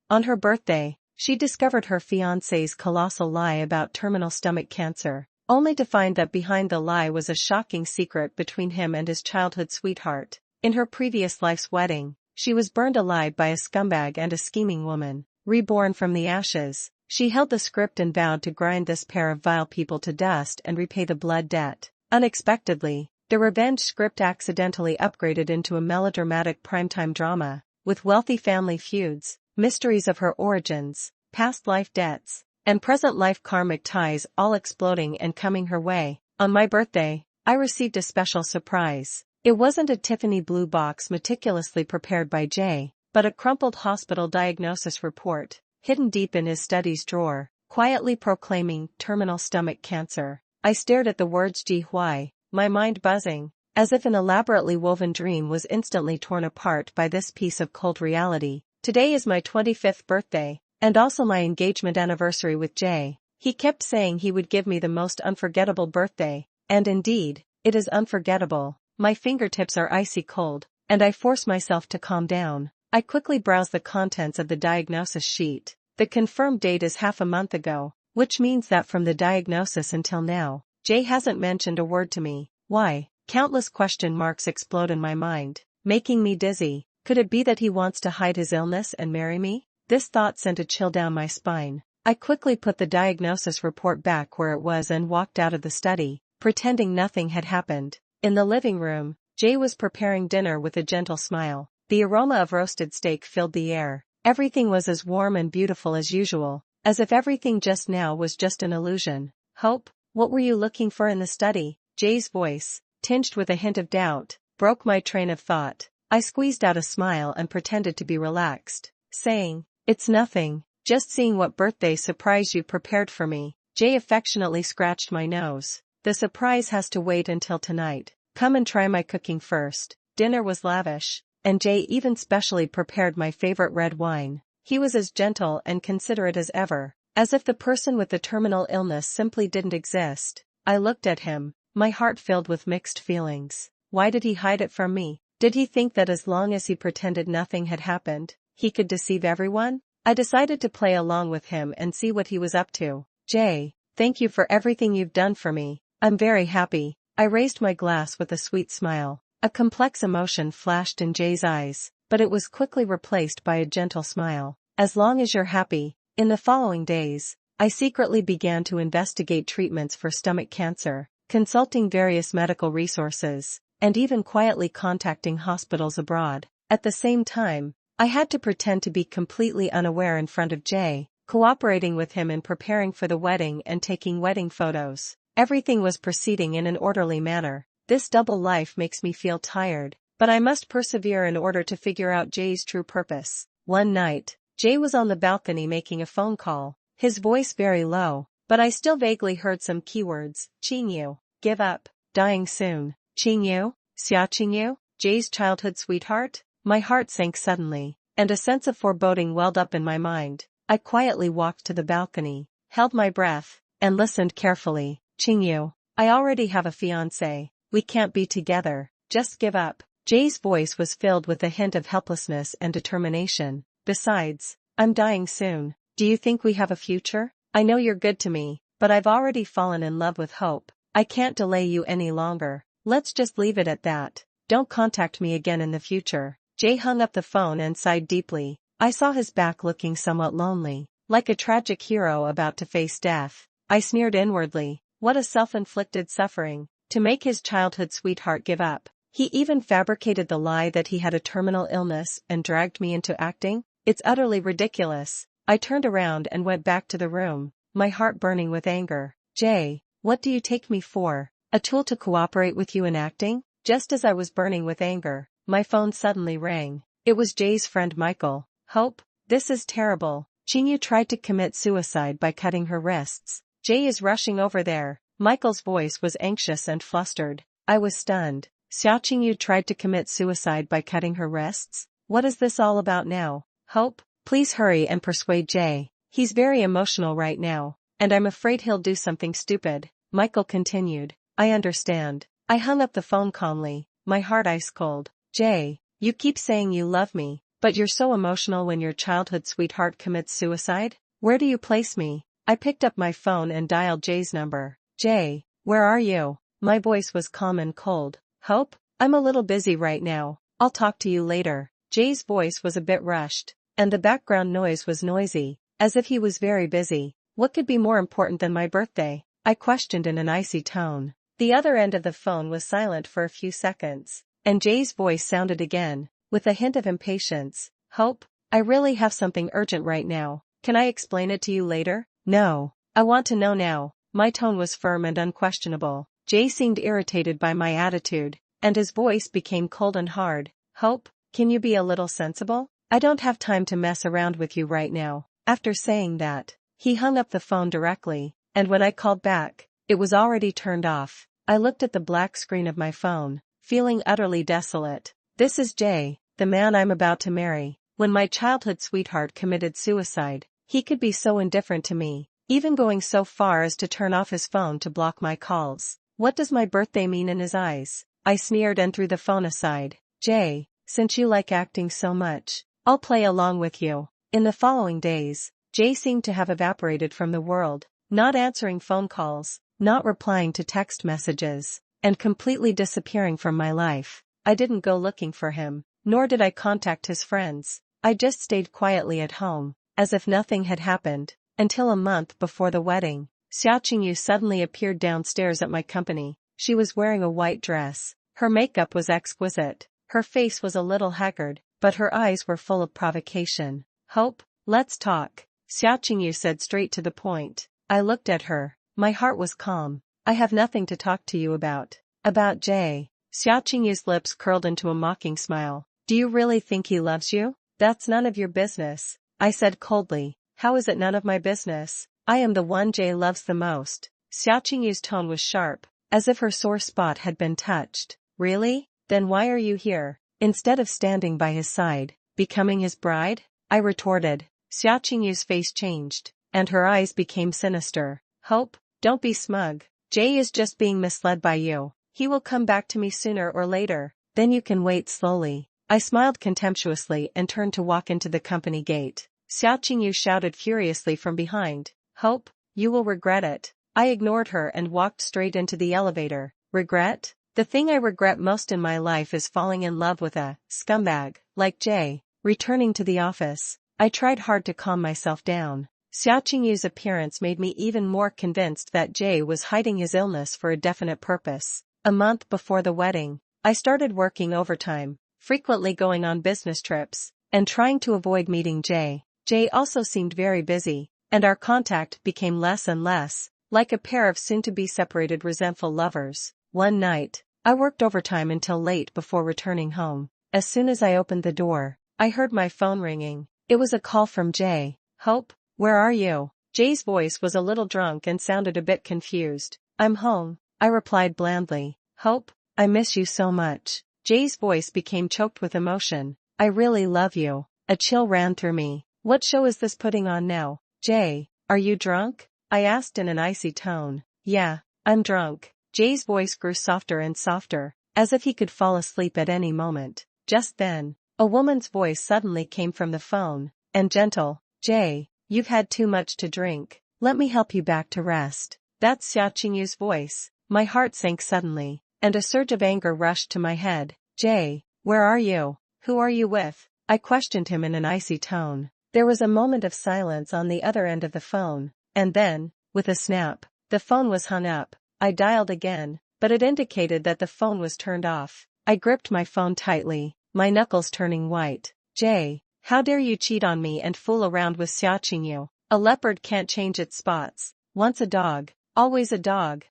On her birthday, she discovered her fiancé's colossal lie about terminal stomach cancer, only to find that behind the lie was a shocking secret between him and his childhood sweetheart. In her previous life's wedding, she was burned alive by a scumbag and a scheming woman. Reborn from the ashes, she held the script and vowed to grind this pair of vile people to dust and repay the blood debt. Unexpectedly, the revenge script accidentally upgraded into a melodramatic primetime drama, with wealthy family feuds, mysteries of her origins, past life debts, and present life karmic ties all exploding and coming her way. On my birthday, I received a special surprise. It wasn't a Tiffany blue box meticulously prepared by Jay, but a crumpled hospital diagnosis report, hidden deep in his studies drawer, quietly proclaiming terminal stomach cancer. I stared at the words GY, my mind buzzing, as if an elaborately woven dream was instantly torn apart by this piece of cold reality. Today is my 25th birthday, and also my engagement anniversary with Jay. He kept saying he would give me the most unforgettable birthday, and indeed, it is unforgettable. My fingertips are icy cold, and I force myself to calm down. I quickly browse the contents of the diagnosis sheet. The confirmed date is half a month ago, which means that from the diagnosis until now, Jay hasn't mentioned a word to me. Why? Countless question marks explode in my mind, making me dizzy. Could it be that he wants to hide his illness and marry me? This thought sent a chill down my spine. I quickly put the diagnosis report back where it was and walked out of the study, pretending nothing had happened. In the living room, Jay was preparing dinner with a gentle smile. The aroma of roasted steak filled the air. Everything was as warm and beautiful as usual, as if everything just now was just an illusion. Hope, what were you looking for in the study? Jay's voice, tinged with a hint of doubt, broke my train of thought. I squeezed out a smile and pretended to be relaxed, saying, "It's nothing, just seeing what birthday surprise you prepared for me." Jay affectionately scratched my nose. "The surprise has to wait until tonight. Come and try my cooking first." Dinner was lavish, and Jay even specially prepared my favorite red wine. He was as gentle and considerate as ever, as if the person with the terminal illness simply didn't exist. I looked at him, my heart filled with mixed feelings. Why did he hide it from me? Did he think that as long as he pretended nothing had happened, he could deceive everyone? I decided to play along with him and see what he was up to. "Jay, thank you for everything you've done for me. I'm very happy." I raised my glass with a sweet smile. A complex emotion flashed in Jay's eyes, but it was quickly replaced by a gentle smile. "As long as you're happy." In the following days, I secretly began to investigate treatments for stomach cancer, consulting various medical resources, and even quietly contacting hospitals abroad. At the same time, I had to pretend to be completely unaware in front of Jay, cooperating with him in preparing for the wedding and taking wedding photos. Everything was proceeding in an orderly manner. This double life makes me feel tired, but I must persevere in order to figure out Jay's true purpose. One night, Jay was on the balcony making a phone call, his voice very low, but I still vaguely heard some keywords. "Qingyu, give up, dying soon." Qingyu? Xia Qingyu? Jay's childhood sweetheart? My heart sank suddenly, and a sense of foreboding welled up in my mind. I quietly walked to the balcony, held my breath, and listened carefully. "Qingyu, I already have a fiancé. We can't be together. Just give up." Jay's voice was filled with a hint of helplessness and determination. "Besides, I'm dying soon. Do you think we have a future? I know you're good to me, but I've already fallen in love with Hope. I can't delay you any longer. Let's just leave it at that. Don't contact me again in the future." Jay hung up the phone and sighed deeply. I saw his back looking somewhat lonely, like a tragic hero about to face death. I sneered inwardly. What a self-inflicted suffering, to make his childhood sweetheart give up. He even fabricated the lie that he had a terminal illness and dragged me into acting? It's utterly ridiculous. I turned around and went back to the room, my heart burning with anger. "Jay, what do you take me for? A tool to cooperate with you in acting?" Just as I was burning with anger, my phone suddenly rang. It was Jay's friend Michael. "Hope, this is terrible. Qingyu tried to commit suicide by cutting her wrists. Jay is rushing over there." Michael's voice was anxious and flustered. I was stunned. Xia Qingyu tried to commit suicide by cutting her wrists? What is this all about now? "Hope, please hurry and persuade Jay. He's very emotional right now, and I'm afraid he'll do something stupid." Michael continued. "I understand." I hung up the phone calmly, my heart ice cold. "Jay, you keep saying you love me, But you're so emotional when your childhood sweetheart commits suicide? Where do you place me? I picked up my phone and dialed Jay's number. Jay, where are you? My voice was calm and cold. Hope? I'm a little busy right now. I'll talk to you later. Jay's voice was a bit rushed, and the background noise was noisy, as if he was very busy. What could be more important than my birthday? I questioned in an icy tone. The other end of the phone was silent for a few seconds, and Jay's voice sounded again, with a hint of impatience. Hope, I really have something urgent right now. Can I explain it to you later? No. I want to know now. My tone was firm and unquestionable. Jay seemed irritated by my attitude, and his voice became cold and hard. Hope, can you be a little sensible? I don't have time to mess around with you right now. After saying that, he hung up the phone directly, and when I called back, it was already turned off. I looked at the black screen of my phone, feeling utterly desolate. This is Jay, the man I'm about to marry. When my childhood sweetheart committed suicide, he could be so indifferent to me, even going so far as to turn off his phone to block my calls. What does my birthday mean in his eyes? I sneered and threw the phone aside. Jay, since you like acting so much, I'll play along with you. In the following days, Jay seemed to have evaporated from the world, not answering phone calls, not replying to text messages, and completely disappearing from my life. I didn't go looking for him, nor did I contact his friends. I just stayed quietly at home, as if nothing had happened, until a month before the wedding. Xia Qingyu suddenly appeared downstairs at my company. She was wearing a white dress. Her makeup was exquisite. Her face was a little haggard, but her eyes were full of provocation. Hope, let's talk. Xia Qingyu said straight to the point. I looked at her. My heart was calm. I have nothing to talk to you about. About Jay. Xia Qingyu's lips curled into a mocking smile. Do you really think he loves you? That's none of your business, I said coldly. How is it none of my business? I am the one Jay loves the most. Xia Qingyu's tone was sharp, as if her sore spot had been touched. Really? Then why are you here? Instead of standing by his side, becoming his bride? I retorted. Xia Qingyu's face changed, and her eyes became sinister. Hope, don't be smug. Jay is just being misled by you. He will come back to me sooner or later. Then you can wait slowly. I smiled contemptuously and turned to walk into the company gate. Xia Qingyu shouted furiously from behind. Hope, you will regret it. I ignored her and walked straight into the elevator. Regret? The thing I regret most in my life is falling in love with a scumbag like Jay. Returning to the office, I tried hard to calm myself down. Xia Qingyu's appearance made me even more convinced that Jay was hiding his illness for a definite purpose. A month before the wedding, I started working overtime, frequently going on business trips, and trying to avoid meeting Jay. Jay also seemed very busy, and our contact became less and less, like a pair of soon-to-be separated resentful lovers. One night, I worked overtime until late before returning home. As soon as I opened the door, I heard my phone ringing. It was a call from Jay. Hope, where are you? Jay's voice was a little drunk and sounded a bit confused. I'm home, I replied blandly. Hope, I miss you so much. Jay's voice became choked with emotion. I really love you. A chill ran through me. What show is this putting on now? Jay, are you drunk? I asked in an icy tone. Yeah, I'm drunk. Jay's voice grew softer and softer, as if he could fall asleep at any moment. Just then, a woman's voice suddenly came from the phone, and gentle. Jay, you've had too much to drink. Let me help you back to rest. That's Xia Qingyu's voice. My heart sank suddenly, and a surge of anger rushed to my head. Jay, where are you? Who are you with? I questioned him in an icy tone. There was a moment of silence on the other end of the phone, and then, with a snap, the phone was hung up. I dialed again, but it indicated that the phone was turned off. I gripped my phone tightly, my knuckles turning white. Jay, how dare you cheat on me and fool around with Xia Qingyu? A leopard can't change its spots. Once a dog, always a dog.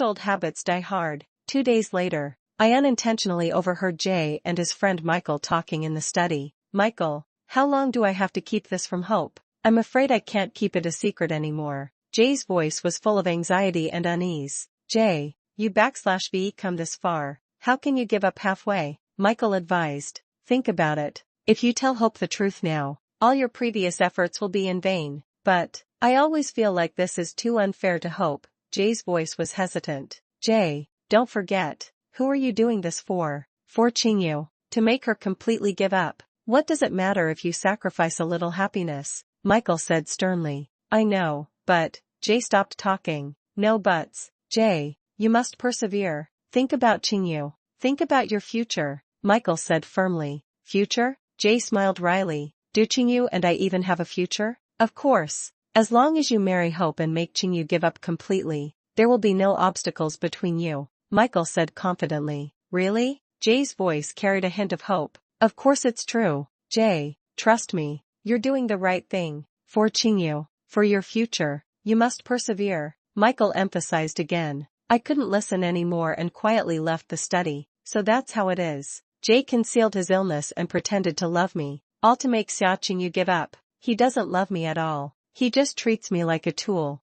Old habits die hard. 2 days later, I unintentionally overheard Jay and his friend Michael talking in the study. Michael, how long do I have to keep this from Hope? I'm afraid I can't keep it a secret anymore. Jay's voice was full of anxiety and unease. Jay, you /V come this far. How can you give up halfway? Michael advised. Think about it. If you tell Hope the truth now, all your previous efforts will be in vain. But, I always feel like this is too unfair to Hope. Jay's voice was hesitant. Jay, don't forget. Who are you doing this for? For Qingyu. To make her completely give up. What does it matter if you sacrifice a little happiness? Michael said sternly. I know, but, Jay stopped talking. No buts. Jay, you must persevere. Think about Qingyu. Think about your future, Michael said firmly. Future? Jay smiled wryly. Do Qingyu and I even have a future? Of course. As long as you marry Hope and make Qingyu give up completely, there will be no obstacles between you, Michael said confidently. Really? Jay's voice carried a hint of hope. Of course it's true. Jay, trust me. You're doing the right thing. For Qingyu, for your future, you must persevere, Michael emphasized again. I couldn't listen anymore and quietly left the study. So that's how it is. Jay concealed his illness and pretended to love me, all to make Xia Qingyu give up. He doesn't love me at all. He just treats me like a tool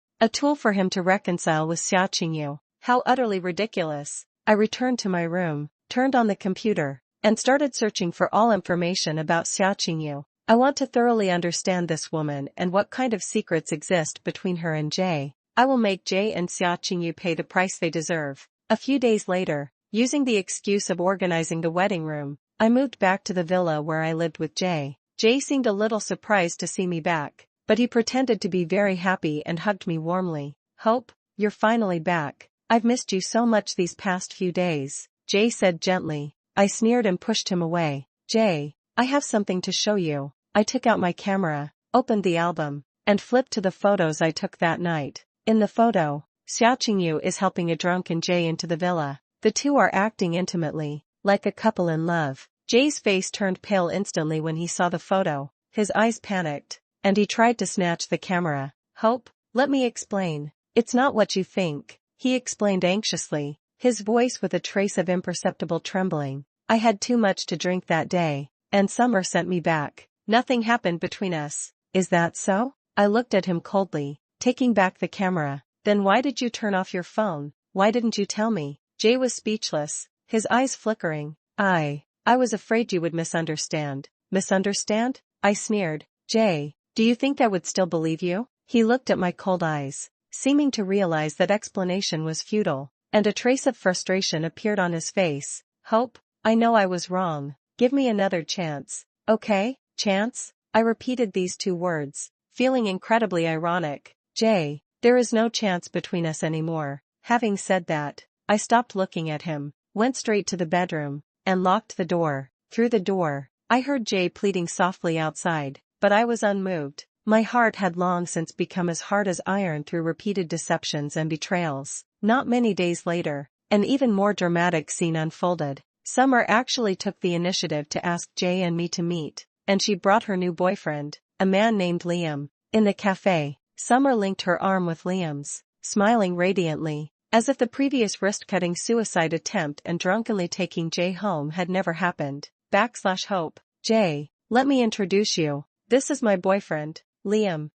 for him to reconcile with Xia Qingyu. How utterly ridiculous. I returned to my room, turned on the computer, and started searching for all information about Xia Qingyu. I want to thoroughly understand this woman and what kind of secrets exist between her and Jay. I will make Jay and Xia Qingyu pay the price they deserve. A few days later, using the excuse of organizing the wedding room, I moved back to the villa where I lived with Jay. Jay seemed a little surprised to see me back, but he pretended to be very happy and hugged me warmly. Hope, you're finally back. I've missed you so much these past few days, Jay said gently. I sneered and pushed him away. Jay, I have something to show you. I took out my camera, opened the album, and flipped to the photos I took that night. In the photo, Xia Qingyu is helping a drunken Jay into the villa. The two are acting intimately, like a couple in love. Jay's face turned pale instantly when he saw the photo, his eyes panicked, and he tried to snatch the camera. Hope, let me explain. It's not what you think, he explained anxiously, his voice with a trace of imperceptible trembling. I had too much to drink that day, and Summer sent me back. Nothing happened between us. Is that so? I looked at him coldly, taking back the camera. Then why did you turn off your phone? Why didn't you tell me? Jay was speechless, his eyes flickering. I was afraid you would misunderstand. Misunderstand? I sneered. Jay, do you think I would still believe you? He looked at my cold eyes, seeming to realize that explanation was futile, and a trace of frustration appeared on his face. Hope, I know I was wrong. Give me another chance. Okay? Chance? I repeated these two words, feeling incredibly ironic. Jay, there is no chance between us anymore. Having said that, I stopped looking at him, went straight to the bedroom, and locked the door. Through the door, I heard Jay pleading softly outside, but I was unmoved. My heart had long since become as hard as iron through repeated deceptions and betrayals. Not many days later, an even more dramatic scene unfolded. Summer actually took the initiative to ask Jay and me to meet, and she brought her new boyfriend, a man named Liam. In the cafe, Summer linked her arm with Liam's, smiling radiantly, as if the previous wrist-cutting suicide attempt and drunkenly taking Jay home had never happened. Hope. Jay, let me introduce you. This is my boyfriend, Liam.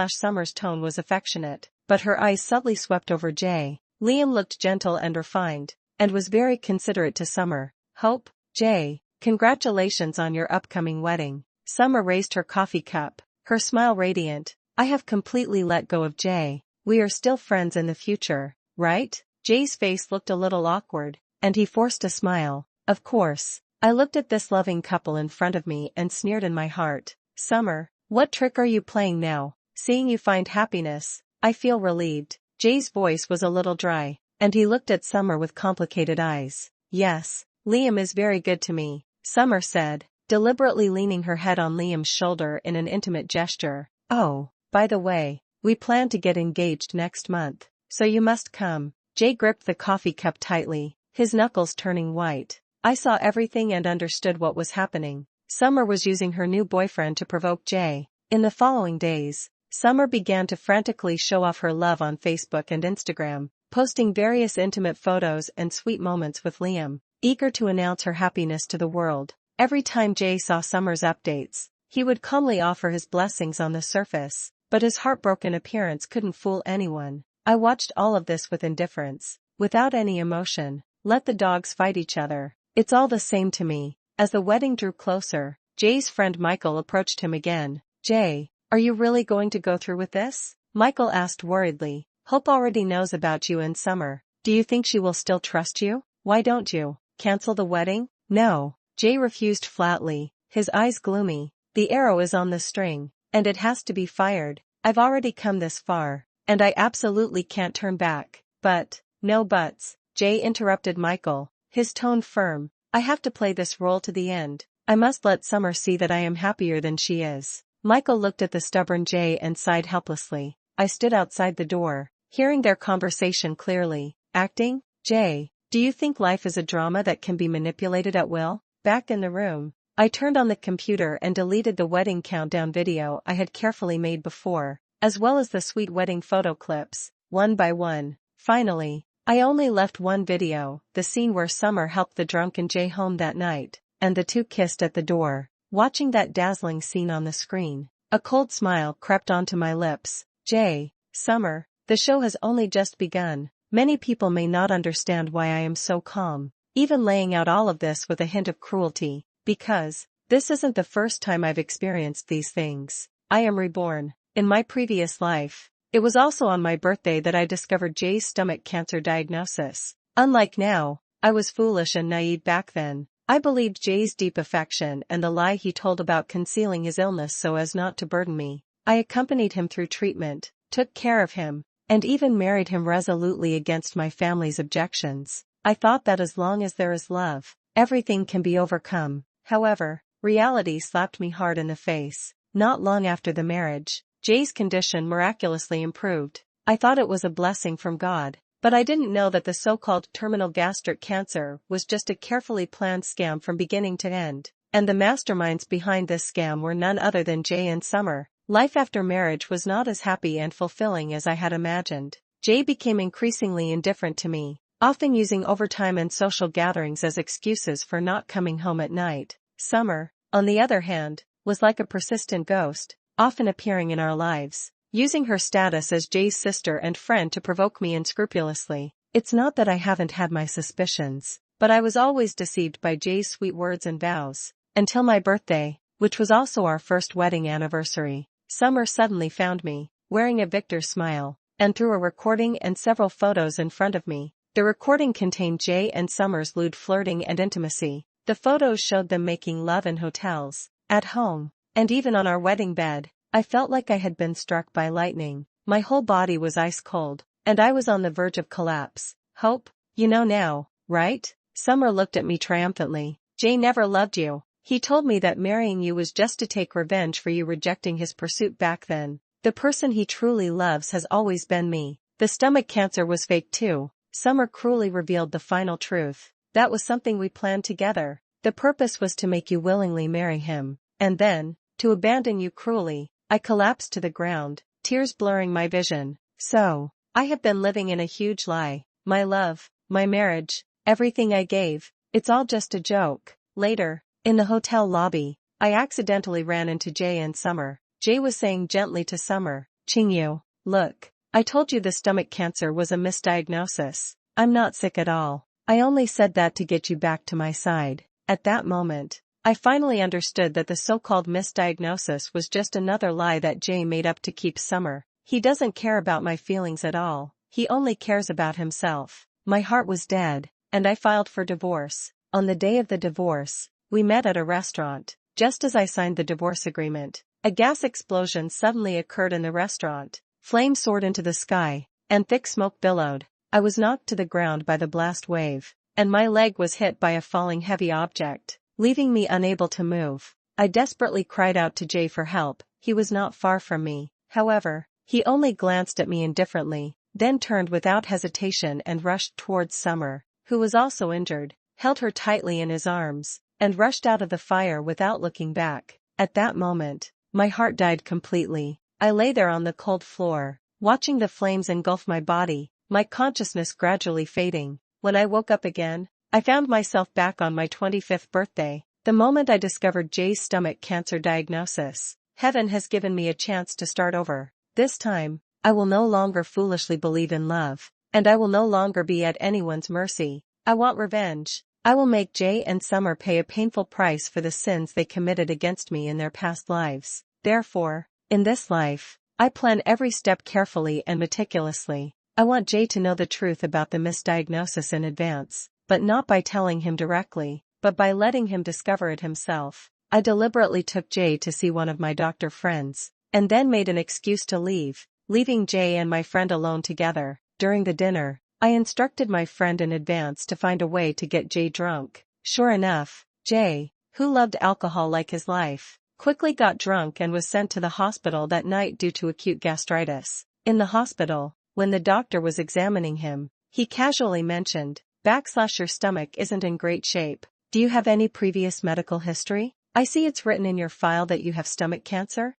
Summer's tone was affectionate, but her eyes subtly swept over Jay. Liam looked gentle and refined, and was very considerate to Summer. Hope, Jay, congratulations on your upcoming wedding. Summer raised her coffee cup, her smile radiant. I have completely let go of Jay. We are still friends in the future, right? Jay's face looked a little awkward, and he forced a smile. Of course. I looked at this loving couple in front of me and sneered in my heart. Summer, what trick are you playing now? Seeing you find happiness, I feel relieved. Jay's voice was a little dry, and he looked at Summer with complicated eyes. Yes, Liam is very good to me, Summer said, deliberately leaning her head on Liam's shoulder in an intimate gesture. Oh, by the way, we plan to get engaged next month, so you must come. Jay gripped the coffee cup tightly, his knuckles turning white. I saw everything and understood what was happening. Summer was using her new boyfriend to provoke Jay. In the following days, Summer began to frantically show off her love on Facebook and Instagram, posting various intimate photos and sweet moments with Liam, eager to announce her happiness to the world. Every time Jay saw Summer's updates, he would calmly offer his blessings on the surface, but his heartbroken appearance couldn't fool anyone. I watched all of this with indifference, without any emotion. Let the dogs fight each other. It's all the same to me. As the wedding drew closer, Jay's friend Michael approached him again. Jay, are you really going to go through with this? Michael asked worriedly. Hope already knows about you and Summer. Do you think she will still trust you? Why don't you cancel the wedding? No. Jay refused flatly, his eyes gloomy. The arrow is on the string, and it has to be fired. I've already come this far, and I absolutely can't turn back. But, no buts, Jay interrupted Michael, his tone firm. I have to play this role to the end. I must let Summer see that I am happier than she is. Michael looked at the stubborn Jay and sighed helplessly. I stood outside the door, hearing their conversation clearly. Acting? Jay, do you think life is a drama that can be manipulated at will? Back in the room, I turned on the computer and deleted the wedding countdown video I had carefully made before, as well as the sweet wedding photo clips, one by one. Finally, I only left one video, the scene where Summer helped the drunken Jay home that night, and the two kissed at the door. Watching that dazzling scene on the screen, a cold smile crept onto my lips. Jay, Summer, the show has only just begun. Many people may not understand why I am so calm, even laying out all of this with a hint of cruelty, because this isn't the first time I've experienced these things. I am reborn. In my previous life, it was also on my birthday that I discovered Jay's stomach cancer diagnosis. Unlike now, I was foolish and naive back then. I believed Jay's deep affection and the lie he told about concealing his illness so as not to burden me. I accompanied him through treatment, took care of him, and even married him resolutely against my family's objections. I thought that as long as there is love, everything can be overcome. However, reality slapped me hard in the face. Not long after the marriage, Jay's condition miraculously improved. I thought it was a blessing from God, but I didn't know that the so-called terminal gastric cancer was just a carefully planned scam from beginning to end. And the masterminds behind this scam were none other than Jay and Summer. Life after marriage was not as happy and fulfilling as I had imagined. Jay became increasingly indifferent to me, often using overtime and social gatherings as excuses for not coming home at night. Summer, on the other hand, was like a persistent ghost, often appearing in our lives, using her status as Jay's sister and friend to provoke me unscrupulously. It's not that I haven't had my suspicions, but I was always deceived by Jay's sweet words and vows. Until my birthday, which was also our first wedding anniversary. Summer suddenly found me, wearing a victor's smile, and threw a recording and several photos in front of me. The recording contained Jay and Summer's lewd flirting and intimacy. The photos showed them making love in hotels, at home, and even on our wedding bed. I felt like I had been struck by lightning. My whole body was ice cold, and I was on the verge of collapse. Hope, you know now, right? Summer looked at me triumphantly. Jay never loved you. He told me that marrying you was just to take revenge for you rejecting his pursuit back then. The person he truly loves has always been me. The stomach cancer was fake too. Summer cruelly revealed the final truth. That was something we planned together. The purpose was to make you willingly marry him, and then, to abandon you cruelly. I collapsed to the ground, tears blurring my vision. So, I have been living in a huge lie. My love, my marriage, everything I gave, it's all just a joke. Later, in the hotel lobby, I accidentally ran into Jay and Summer. Jay was saying gently to Summer, Qingyu, look, I told you the stomach cancer was a misdiagnosis. I'm not sick at all. I only said that to get you back to my side. At that moment, I finally understood that the so-called misdiagnosis was just another lie that Jay made up to keep Summer. He doesn't care about my feelings at all. He only cares about himself. My heart was dead, and I filed for divorce. On the day of the divorce, we met at a restaurant. Just as I signed the divorce agreement, a gas explosion suddenly occurred in the restaurant. Flames soared into the sky, and thick smoke billowed. I was knocked to the ground by the blast wave, and my leg was hit by a falling heavy object, leaving me unable to move. I desperately cried out to Jay for help. He was not far from me. However, he only glanced at me indifferently, then turned without hesitation and rushed towards Summer, who was also injured, held her tightly in his arms, and rushed out of the fire without looking back. At that moment, my heart died completely. I lay there on the cold floor, watching the flames engulf my body, my consciousness gradually fading. When I woke up again, I found myself back on my 25th birthday, the moment I discovered Jay's stomach cancer diagnosis. Heaven has given me a chance to start over. This time, I will no longer foolishly believe in love, and I will no longer be at anyone's mercy. I want revenge. I will make Jay and Summer pay a painful price for the sins they committed against me in their past lives. Therefore, in this life, I plan every step carefully and meticulously. I want Jay to know the truth about the misdiagnosis in advance, but not by telling him directly, but by letting him discover it himself. I deliberately took Jay to see one of my doctor friends, and then made an excuse to leave, leaving Jay and my friend alone together. During the dinner, I instructed my friend in advance to find a way to get Jay drunk. Sure enough, Jay, who loved alcohol like his life, quickly got drunk and was sent to the hospital that night due to acute gastritis. In the hospital, when the doctor was examining him, he casually mentioned, "Your stomach isn't in great shape. Do you have any previous medical history? I see it's written in your file that you have stomach cancer."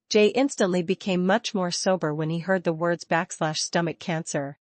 Jay instantly became much more sober when he heard the words stomach cancer.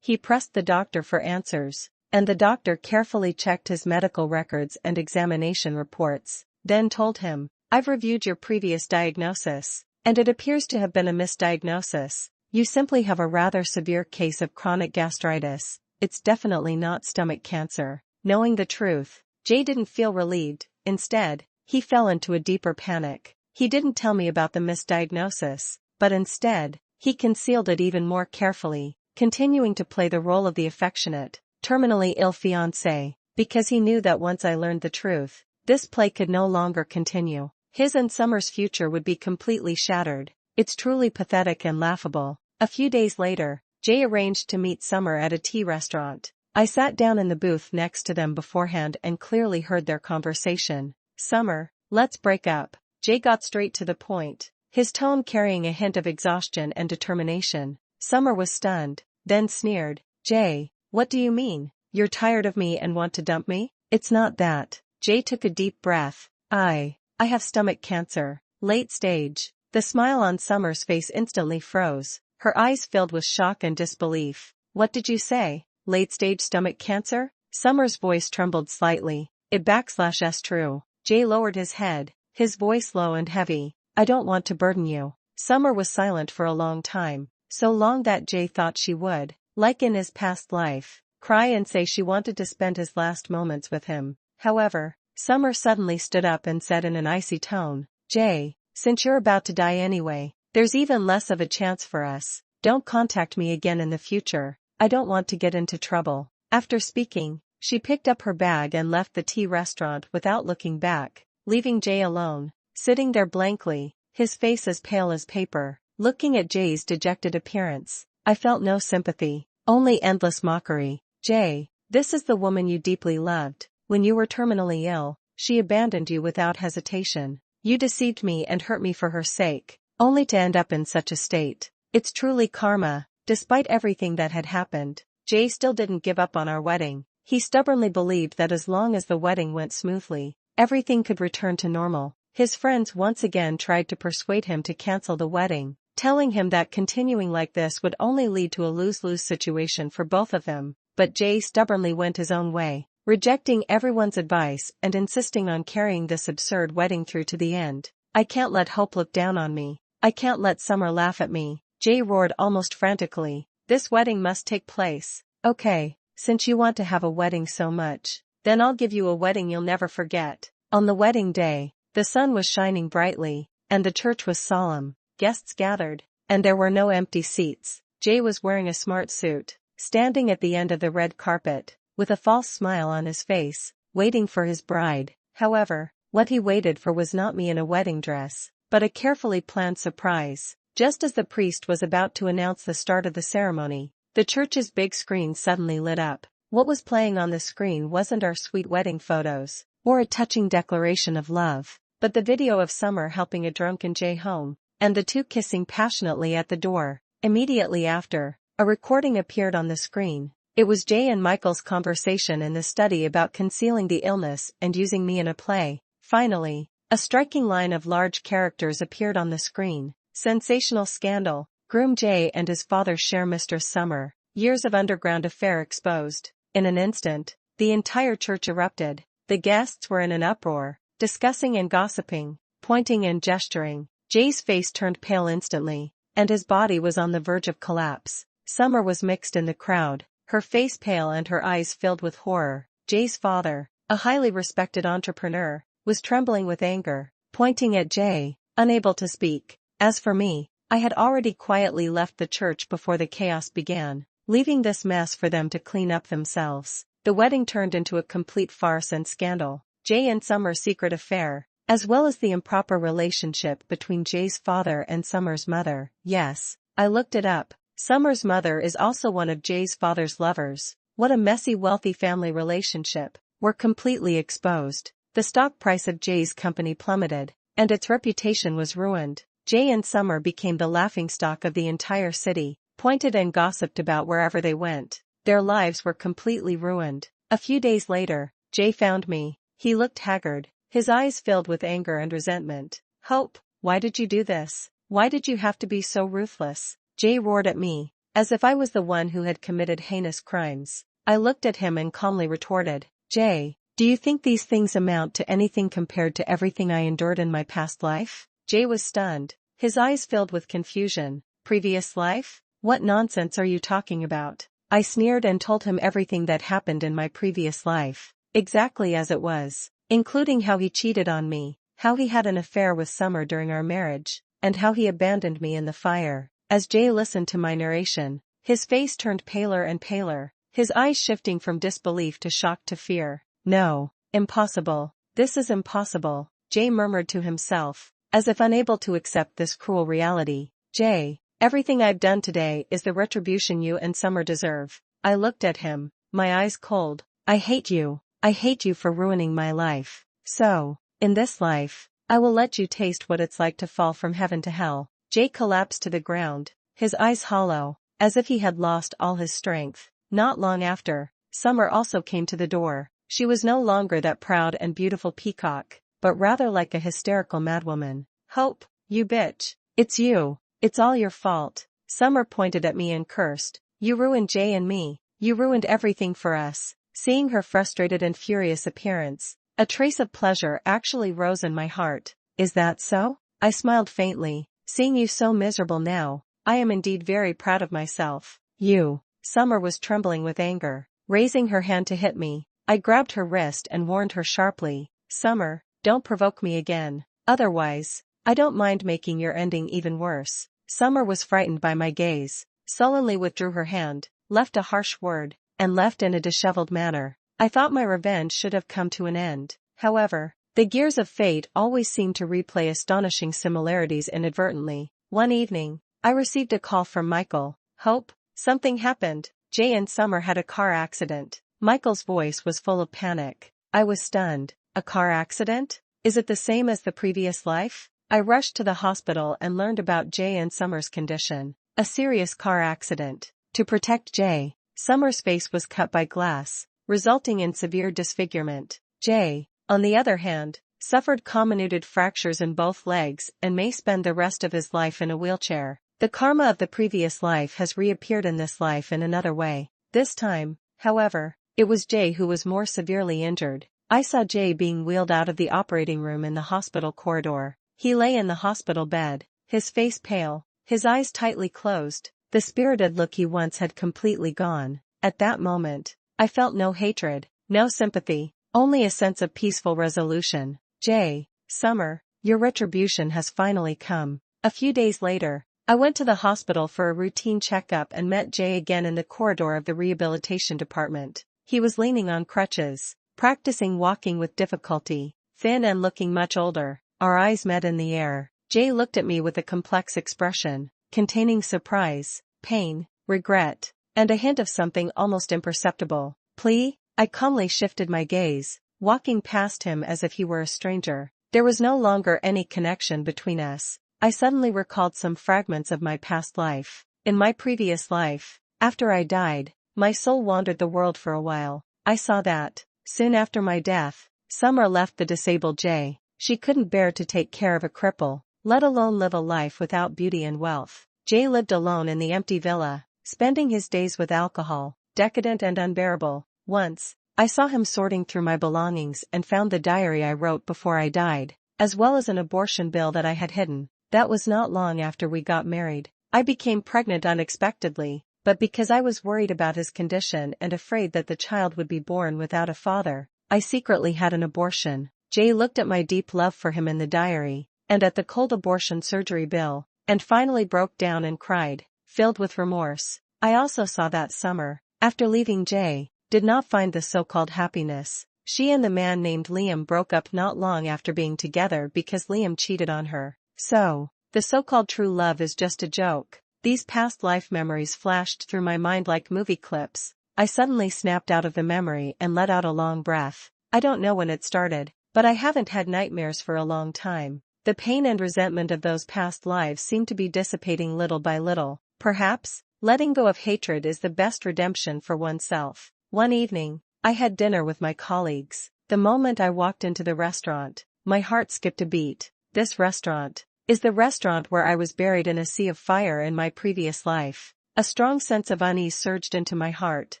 He pressed the doctor for answers, and the doctor carefully checked his medical records and examination reports, then told him, "I've reviewed your previous diagnosis, and it appears to have been a misdiagnosis. You simply have a rather severe case of chronic gastritis. It's definitely not stomach cancer." Knowing the truth, Jay didn't feel relieved. Instead, he fell into a deeper panic. He didn't tell me about the misdiagnosis, but instead, he concealed it even more carefully, continuing to play the role of the affectionate, terminally ill fiancé, because he knew that once I learned the truth, this play could no longer continue. His and Summer's future would be completely shattered. It's truly pathetic and laughable. A few days later, Jay arranged to meet Summer at a tea restaurant. I sat down in the booth next to them beforehand and clearly heard their conversation. "Summer, let's break up." Jay got straight to the point, his tone carrying a hint of exhaustion and determination. Summer was stunned, then sneered, "Jay, what do you mean? You're tired of me and want to dump me?" "It's not that." Jay took a deep breath. I have stomach cancer. Late stage." The smile on Summer's face instantly froze, her eyes filled with shock and disbelief. "What did you say? Late-stage stomach cancer?" Summer's voice trembled slightly. "It's true." Jay lowered his head, his voice low and heavy. "I don't want to burden you." Summer was silent for a long time, so long that Jay thought she would, like in his past life, cry and say she wanted to spend his last moments with him. However, Summer suddenly stood up and said in an icy tone, "Jay, since you're about to die anyway, there's even less of a chance for us. Don't contact me again in the future. I don't want to get into trouble." After speaking, she picked up her bag and left the tea restaurant without looking back, leaving Jay alone, sitting there blankly, his face as pale as paper. Looking at Jay's dejected appearance, I felt no sympathy, only endless mockery. "Jay, this is the woman you deeply loved. When you were terminally ill, she abandoned you without hesitation. You deceived me and hurt me for her sake, only to end up in such a state. It's truly karma." Despite everything that had happened, Jay still didn't give up on our wedding. He stubbornly believed that as long as the wedding went smoothly, everything could return to normal. His friends once again tried to persuade him to cancel the wedding, telling him that continuing like this would only lead to a lose-lose situation for both of them. But Jay stubbornly went his own way, rejecting everyone's advice and insisting on carrying this absurd wedding through to the end. "I can't let hope look down on me. I can't let Summer laugh at me," Jay roared almost frantically. "This wedding must take place. Okay, since you want to have a wedding so much, then I'll give you a wedding you'll never forget." On the wedding day, the sun was shining brightly, and the church was solemn. Guests gathered, and there were no empty seats. Jay was wearing a smart suit, standing at the end of the red carpet, with a false smile on his face, waiting for his bride. However, what he waited for was not me in a wedding dress, but a carefully planned surprise. Just as the priest was about to announce the start of the ceremony, the church's big screen suddenly lit up. What was playing on the screen wasn't our sweet wedding photos, or a touching declaration of love, but the video of Summer helping a drunken Jay home, and the two kissing passionately at the door. Immediately after, a recording appeared on the screen. It was Jay and Michael's conversation in the study about concealing the illness and using me in a play. Finally, a striking line of large characters appeared on the screen. "Sensational scandal. Groom Jay and his father share Mistress Summer. Years of underground affair exposed." In an instant, the entire church erupted. The guests were in an uproar, discussing and gossiping, pointing and gesturing. Jay's face turned pale instantly, and his body was on the verge of collapse. Summer was mixed in the crowd, her face pale and her eyes filled with horror. Jay's father, a highly respected entrepreneur, was trembling with anger, pointing at Jay, unable to speak. As for me, I had already quietly left the church before the chaos began, leaving this mess for them to clean up themselves. The wedding turned into a complete farce and scandal. Jay and Summer's secret affair, as well as the improper relationship between Jay's father and Summer's mother. Yes, I looked it up. Summer's mother is also one of Jay's father's lovers. What a messy wealthy family relationship. Were completely exposed. The stock price of Jay's company plummeted, and its reputation was ruined. Jay and Summer became the laughingstock of the entire city, pointed and gossiped about wherever they went. Their lives were completely ruined. A few days later, Jay found me. He looked haggard, his eyes filled with anger and resentment. "Hope, why did you do this? Why did you have to be so ruthless?" Jay roared at me, as if I was the one who had committed heinous crimes. I looked at him and calmly retorted, "Jay, do you think these things amount to anything compared to everything I endured in my past life?" Jay was stunned, his eyes filled with confusion. "Previous life? What nonsense are you talking about?" I sneered and told him everything that happened in my previous life, exactly as it was, including how he cheated on me, how he had an affair with Summer during our marriage, and how he abandoned me in the fire. As Jay listened to my narration, his face turned paler and paler, his eyes shifting from disbelief to shock to fear. "No, impossible. This is impossible," Jay murmured to himself, as if unable to accept this cruel reality. "Jay, everything I've done today is the retribution you and Summer deserve." I looked at him, my eyes cold. I hate you for ruining my life. So, in this life, I will let you taste what it's like to fall from heaven to hell." Jay collapsed to the ground, his eyes hollow, as if he had lost all his strength. Not long after, Summer also came to the door. She was no longer that proud and beautiful peacock, but rather like a hysterical madwoman. "Hope, you bitch. It's you. It's all your fault." Summer pointed at me and cursed. "You ruined Jay and me. You ruined everything for us." Seeing her frustrated and furious appearance, a trace of pleasure actually rose in my heart. "Is that so?" I smiled faintly. "Seeing you so miserable now, I am indeed very proud of myself." "You." Summer was trembling with anger, raising her hand to hit me. I grabbed her wrist and warned her sharply, "Summer, don't provoke me again. Otherwise, I don't mind making your ending even worse." Summer was frightened by my gaze, sullenly withdrew her hand, left a harsh word, and left in a disheveled manner. I thought my revenge should have come to an end. However, the gears of fate always seem to replay astonishing similarities inadvertently. One evening, I received a call from Michael. "Hope, something happened. Jay and Summer had a car accident." Michael's voice was full of panic. I was stunned. "A car accident? Is it the same as the previous life?" I rushed to the hospital and learned about Jay and Summer's condition. A serious car accident. To protect Jay, Summer's face was cut by glass, resulting in severe disfigurement. Jay, on the other hand, suffered comminuted fractures in both legs and may spend the rest of his life in a wheelchair. The karma of the previous life has reappeared in this life in another way. This time, however, it was Jay who was more severely injured. I saw Jay being wheeled out of the operating room in the hospital corridor. He lay in the hospital bed, his face pale, his eyes tightly closed. The spirited look he once had completely gone. At that moment, I felt no hatred, no sympathy, only a sense of peaceful resolution. "Jay, Summer, your retribution has finally come." A few days later, I went to the hospital for a routine checkup and met Jay again in the corridor of the rehabilitation department. He was leaning on crutches, practicing walking with difficulty, thin and looking much older. Our eyes met in the air. Jay looked at me with a complex expression, containing surprise, pain, regret, and a hint of something almost imperceptible. "Plea?" I calmly shifted my gaze, walking past him as if he were a stranger. There was no longer any connection between us. I suddenly recalled some fragments of my past life. In my previous life, after I died, my soul wandered the world for a while. I saw that, soon after my death, Summer left the disabled Jay. She couldn't bear to take care of a cripple, let alone live a life without beauty and wealth. Jay lived alone in the empty villa, spending his days with alcohol, decadent and unbearable. Once, I saw him sorting through my belongings and found the diary I wrote before I died, as well as an abortion bill that I had hidden. That was not long after we got married. I became pregnant unexpectedly, but because I was worried about his condition and afraid that the child would be born without a father, I secretly had an abortion. Jay looked at my deep love for him in the diary, and at the cold abortion surgery bill, and finally broke down and cried, filled with remorse. I also saw that Summer, after leaving Jay, did not find the so-called happiness She and the man named Liam broke up not long after being together because Liam cheated on her. So, the so-called true love is just a joke. These past life memories flashed through my mind like movie clips. I suddenly snapped out of the memory and let out a long breath. I don't know when it started, but I haven't had nightmares for a long time. The pain and resentment of those past lives seem to be dissipating little by little. Perhaps, letting go of hatred is the best redemption for oneself. One evening, I had dinner with my colleagues. The moment I walked into the restaurant, my heart skipped a beat. This restaurant is the restaurant where I was buried in a sea of fire in my previous life. A strong sense of unease surged into my heart.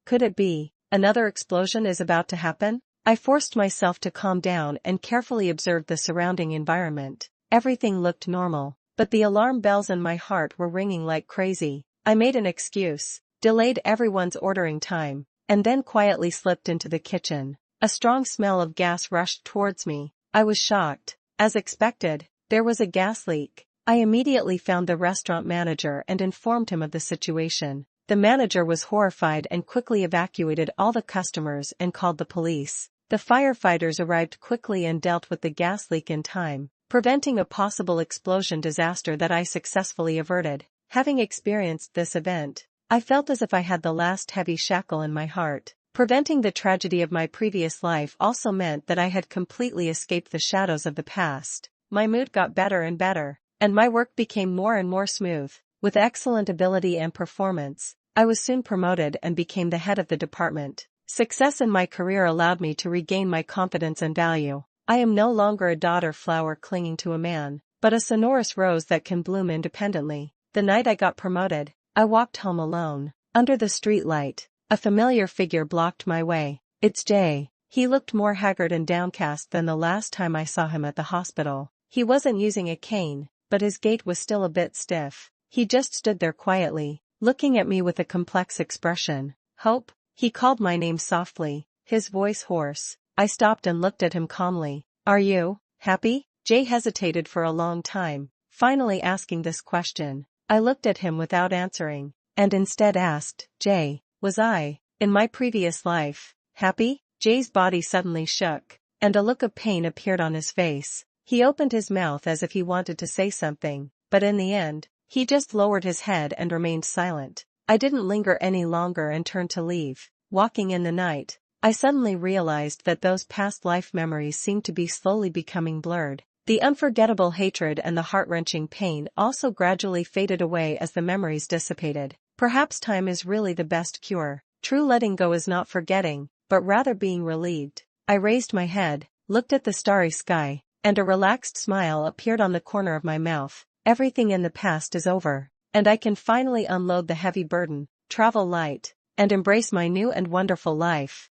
Could it be? Another explosion is about to happen? I forced myself to calm down and carefully observed the surrounding environment. Everything looked normal, but the alarm bells in my heart were ringing like crazy. I made an excuse, delayed everyone's ordering time, and then quietly slipped into the kitchen. A strong smell of gas rushed towards me. I was shocked. As expected, there was a gas leak. I immediately found the restaurant manager and informed him of the situation. The manager was horrified and quickly evacuated all the customers and called the police. The firefighters arrived quickly and dealt with the gas leak in time, preventing a possible explosion disaster that I successfully averted. Having experienced this event, I felt as if I had the last heavy shackle in my heart. Preventing the tragedy of my previous life also meant that I had completely escaped the shadows of the past. My mood got better and better, and my work became more and more smooth. With excellent ability and performance, I was soon promoted and became the head of the department. Success in my career allowed me to regain my confidence and value. I am no longer a dodder flower clinging to a man, but a sonorous rose that can bloom independently. The night I got promoted, I walked home alone. Under the streetlight, a familiar figure blocked my way. It's Jay. He looked more haggard and downcast than the last time I saw him at the hospital. He wasn't using a cane, but his gait was still a bit stiff. He just stood there quietly, looking at me with a complex expression. Hope? He called my name softly, his voice hoarse. I stopped and looked at him calmly. Are you happy? Jay hesitated for a long time, finally asking this question. I looked at him without answering, and instead asked, Jay, was I, in my previous life, happy? Jay's body suddenly shook, and a look of pain appeared on his face. He opened his mouth as if he wanted to say something, but in the end, he just lowered his head and remained silent. I didn't linger any longer and turned to leave. Walking in the night, I suddenly realized that those past life memories seemed to be slowly becoming blurred. The unforgettable hatred and the heart-wrenching pain also gradually faded away as the memories dissipated. Perhaps time is really the best cure. True letting go is not forgetting, but rather being relieved. I raised my head, looked at the starry sky, and a relaxed smile appeared on the corner of my mouth. Everything in the past is over, and I can finally unload the heavy burden, travel light, and embrace my new and wonderful life.